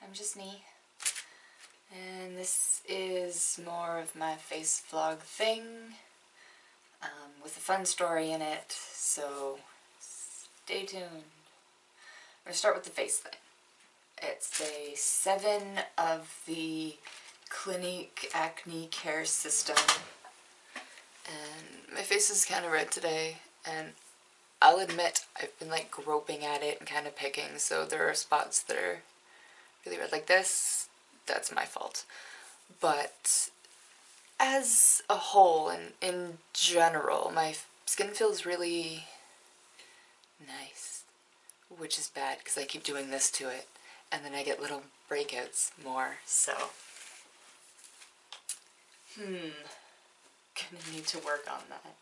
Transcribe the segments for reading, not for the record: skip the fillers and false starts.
I'm just me, and this is more of my face vlog thing, with a fun story in it, so stay tuned. I'm going to start with the face thing. It's day 7 of the Clinique Acne Care System, and my face is kind of red today, and I'll admit I've been like groping at it and kind of picking, so there are spots that are really red like this. That's my fault. But as a whole and in general, my skin feels really nice, which is bad because I keep doing this to it and then I get little breakouts more, so gonna need to work on that.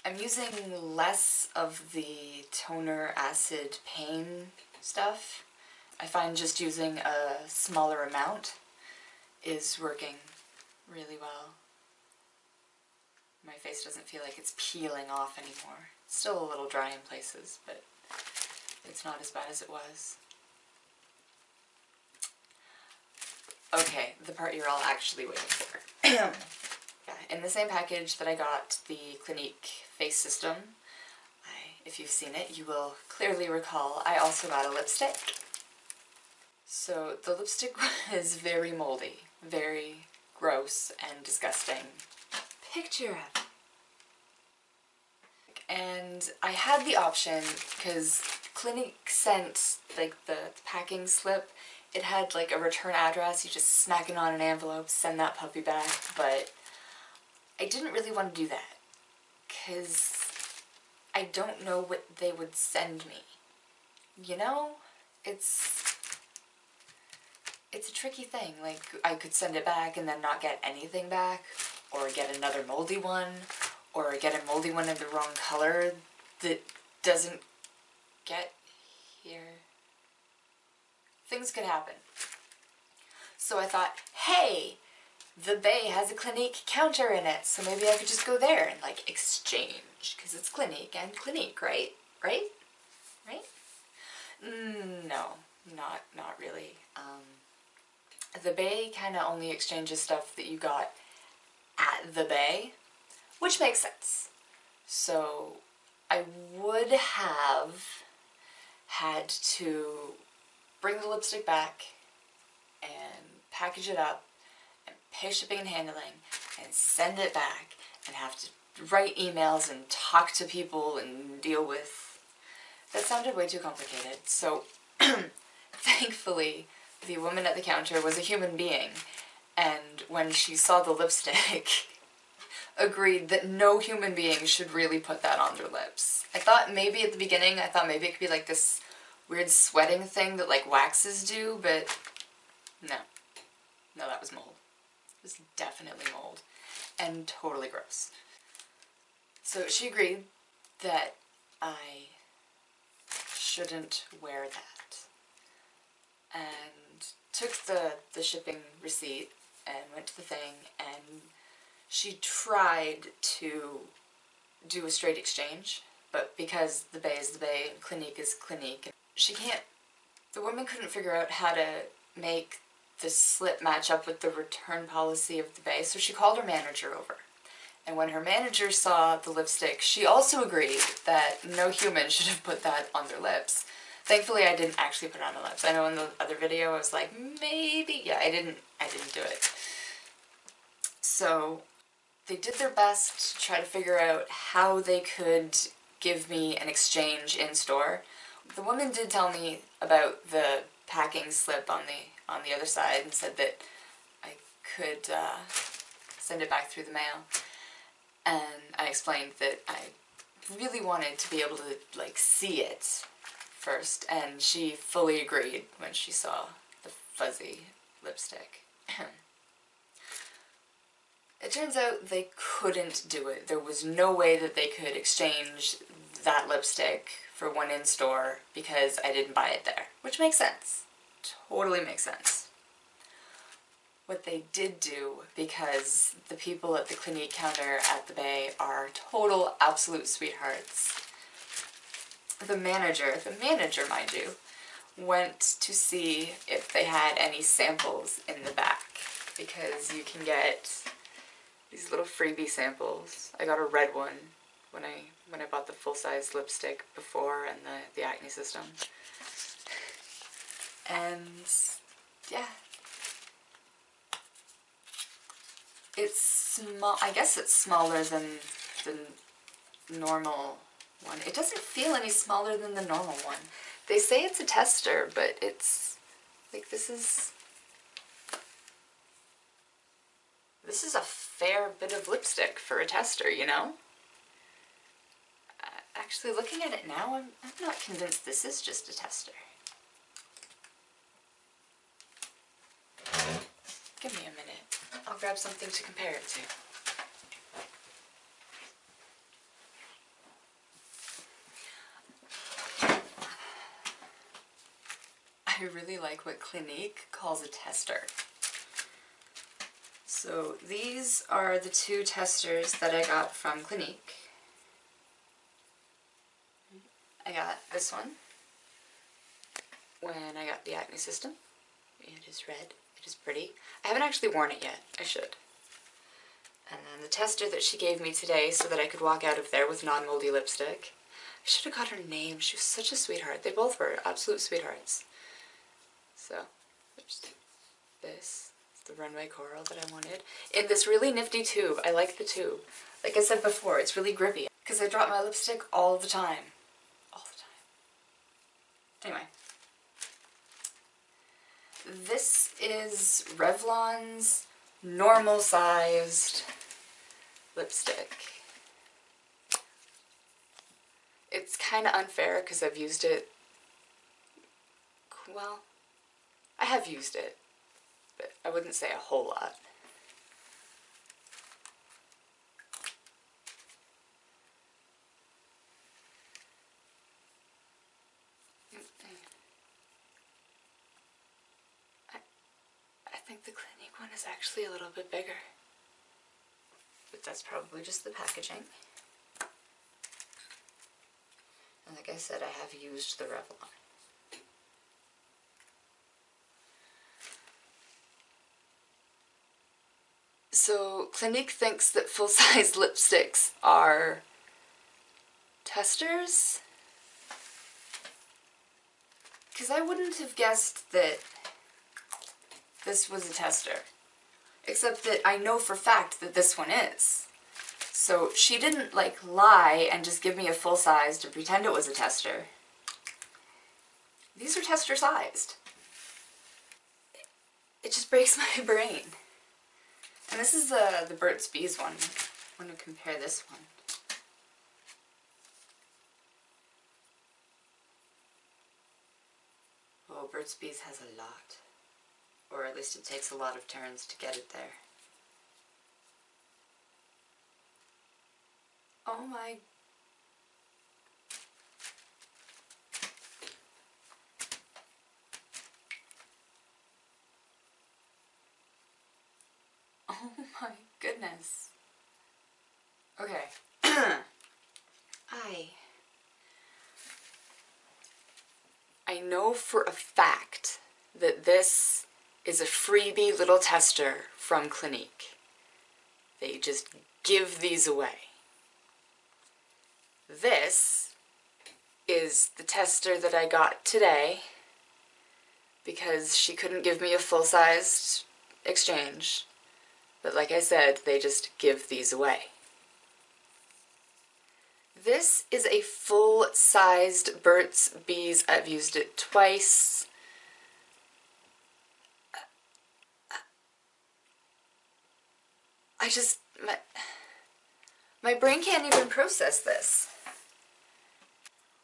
I'm using less of the toner acid pain stuff. I find just using a smaller amount is working really well. My face doesn't feel like it's peeling off anymore. It's still a little dry in places, but it's not as bad as it was. Okay, the part you're all actually waiting for. In the same package that I got the Clinique face system, if you've seen it, you will clearly recall I also got a lipstick. So the lipstick was very moldy, very gross and disgusting. Picture of it. And I had the option, because Clinique sent like the packing slip. It had like a return address, you just smack it on an envelope, send that puppy back, but I didn't really want to do that, because I don't know what they would send me. You know? It's a tricky thing. Like, I could send it back and then not get anything back, or get another moldy one, or get a moldy one of the wrong color that doesn't get here. Things could happen. So I thought, hey, the Bay has a Clinique counter in it, so maybe I could just go there and like exchange, because it's Clinique and Clinique, right? Right? Right? No, not really. The Bay kind of only exchanges stuff that you got at the Bay, which makes sense. So I would have had to bring the lipstick back and package it up and pay shipping and handling and send it back and have to write emails and talk to people and deal with... That sounded way too complicated. So thankfully the woman at the counter was a human being, and when she saw the lipstick agreed that no human being should really put that on their lips. I thought maybe at the beginning, I thought maybe it could be like this weird sweating thing that like waxes do, but no. No, that was mold. It was definitely mold. And totally gross. So she agreed that I shouldn't wear that. And took the shipping receipt and went to the thing, and she tried to do a straight exchange, but because the Bay is the Bay and Clinique is Clinique, she can't... The woman couldn't figure out how to make the slip match up with the return policy of the Bay, so she called her manager over. And when her manager saw the lipstick, she also agreed that no human should have put that on their lips. Thankfully, I didn't actually put it on my lips. I know in the other video I was like, maybe, yeah, I didn't do it. So they did their best to try to figure out how they could give me an exchange in store. The woman did tell me about the packing slip on the other side and said that I could send it back through the mail. And I explained that I really wanted to be able to like see it first, and she fully agreed when she saw the fuzzy lipstick. It turns out they couldn't do it. There was no way that they could exchange that lipstick for one in store because I didn't buy it there, which makes sense. Totally makes sense. What they did do, because the people at the Clinique counter at the Bay are total absolute sweethearts, the manager mind you, went to see if they had any samples in the back, because you can get these little freebie samples. I got a red one when I bought the full-size lipstick before and the Acne system. And yeah. It's small. I guess it's smaller than the normal one. It doesn't feel any smaller than the normal one. They say it's a tester, but it's like this is a fair bit of lipstick for a tester, you know? Actually, looking at it now, I'm not convinced this is just a tester. Give me a minute. I'll grab something to compare it to. I really like what Clinique calls a tester. So these are the two testers that I got from Clinique. I got this one when I got the Acne system. It is red. It is pretty. I haven't actually worn it yet. I should. And then the tester that she gave me today so that I could walk out of there with non-moldy lipstick. I should have got her name. She was such a sweetheart. They both were absolute sweethearts. So, there's this. It's the Runway Coral that I wanted. In this really nifty tube. I like the tube. Like I said before, it's really grippy. Because I drop my lipstick all the time. All the time. Anyway. This is Revlon's normal-sized lipstick. It's kind of unfair because I've used it, well, I have used it, but I wouldn't say a whole lot. I think the Clinique one is actually a little bit bigger, but that's probably just the packaging. And like I said, I have used the Revlon. So Clinique thinks that full-size lipsticks are testers? Because I wouldn't have guessed that this was a tester. Except that I know for fact that this one is. So she didn't like lie and just give me a full size to pretend it was a tester. These are tester sized. It just breaks my brain. And this is the Burt's Bees one. I'm going to compare this one. Oh, Burt's Bees has a lot. Or at least it takes a lot of turns to get it there. Oh my... Oh my goodness. Okay. I know for a fact that this is a freebie little tester from Clinique. They just give these away. This is the tester that I got today because she couldn't give me a full-sized exchange. But like I said, they just give these away. This is a full-sized Burt's Bees. I've used it twice. My brain can't even process this.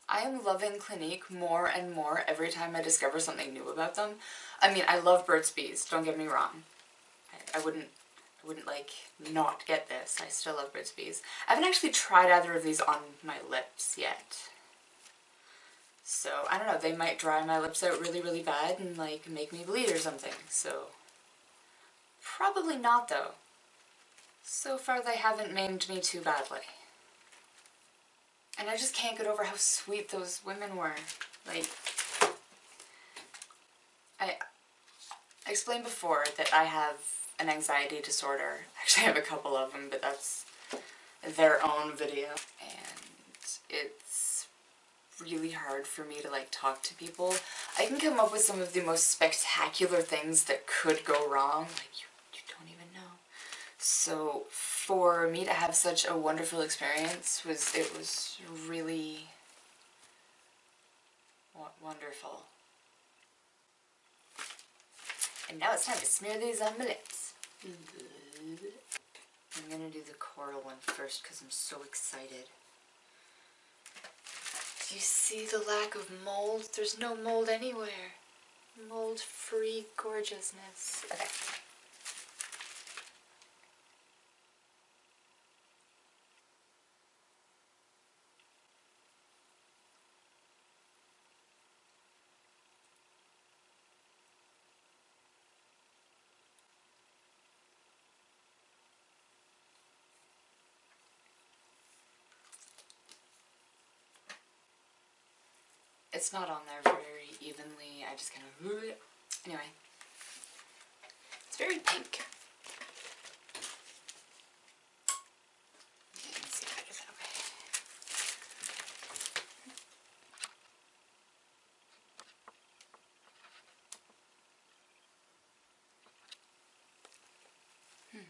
I am loving Clinique more and more every time I discover something new about them. I mean, I love Burt's Bees, don't get me wrong. I wouldn't like not get this. I still love Burt's Bees. I haven't actually tried either of these on my lips yet. So, I don't know, they might dry my lips out really, really bad and like make me bleed or something. So, probably not though. So far they haven't maimed me too badly. And I just can't get over how sweet those women were. Like, I explained before that I have an anxiety disorder. Actually, I have a couple of them, but that's their own video. And it's really hard for me to like talk to people. I can come up with some of the most spectacular things that could go wrong. Like you don't even know. So for me to have such a wonderful experience was really wonderful. And now it's time to smear these on my lips. I'm gonna do the coral one first because I'm so excited. Do you see the lack of mold? There's no mold anywhere. Mold-free gorgeousness. Okay. It's not on there very evenly. I just kind of move it. Anyway. It's very pink. Okay, let's see if I do that way.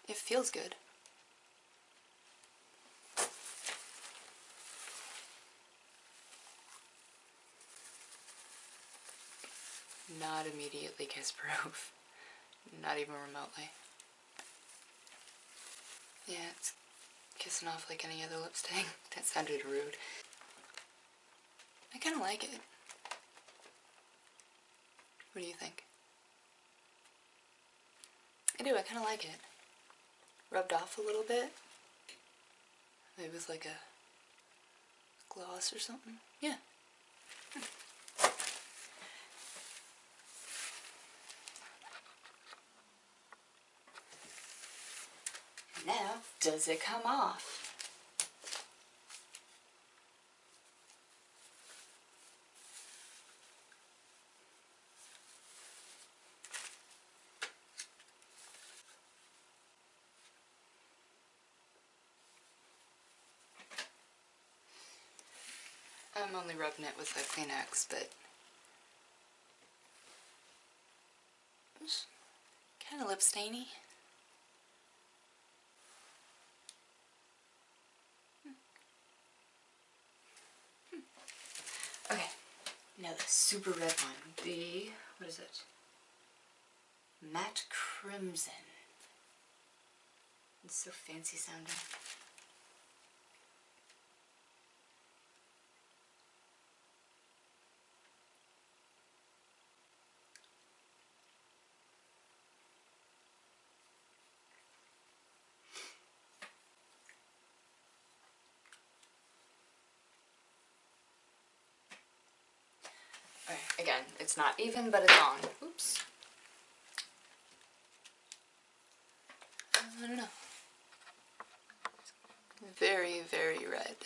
It feels good. Not immediately kiss-proof. Not even remotely. Yeah, it's kissing off like any other lipstick. That sounded rude. I kind of like it. What do you think? I do, I kind of like it. Rubbed off a little bit. Maybe with like a gloss or something. Yeah. Now, does it come off? I'm only rubbing it with a Kleenex, but it's kind of lip stainy. Okay, now the super red one. The, what is it? Matte Crimson. It's so fancy sounding. Okay, again, it's not even, but it's on. Oops. I don't know. Very, very red.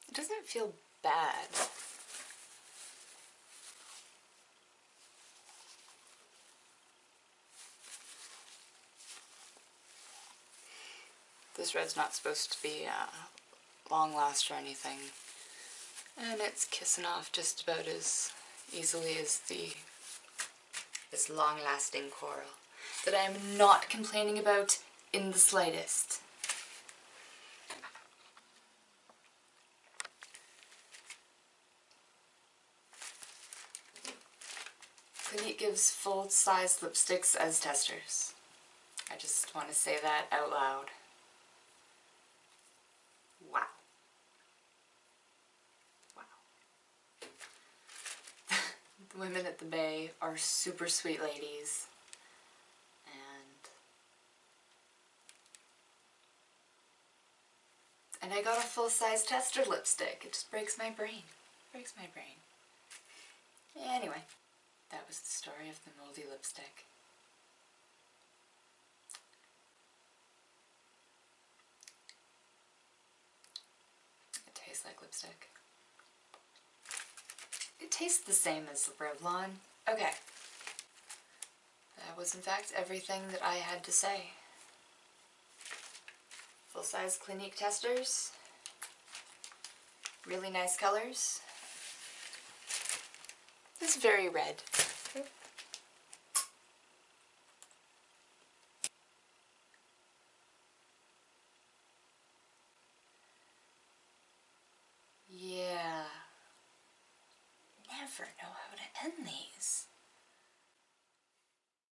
It doesn't feel bad. This red's not supposed to be long last or anything. And it's kissing off just about as easily as this long lasting coral that I am not complaining about in the slightest. Clinique gives full-size lipsticks as testers. I just want to say that out loud. Wow. Wow. The women at the Bay are super sweet ladies. And I got a full-size tester lipstick. It just breaks my brain. Breaks my brain. Anyway, that was the story of the moldy lipstick. stick. It tastes the same as Revlon. Okay. That was in fact everything that I had to say. Full-size Clinique testers. Really nice colors. It's very red. Yeah. Never know how to end these.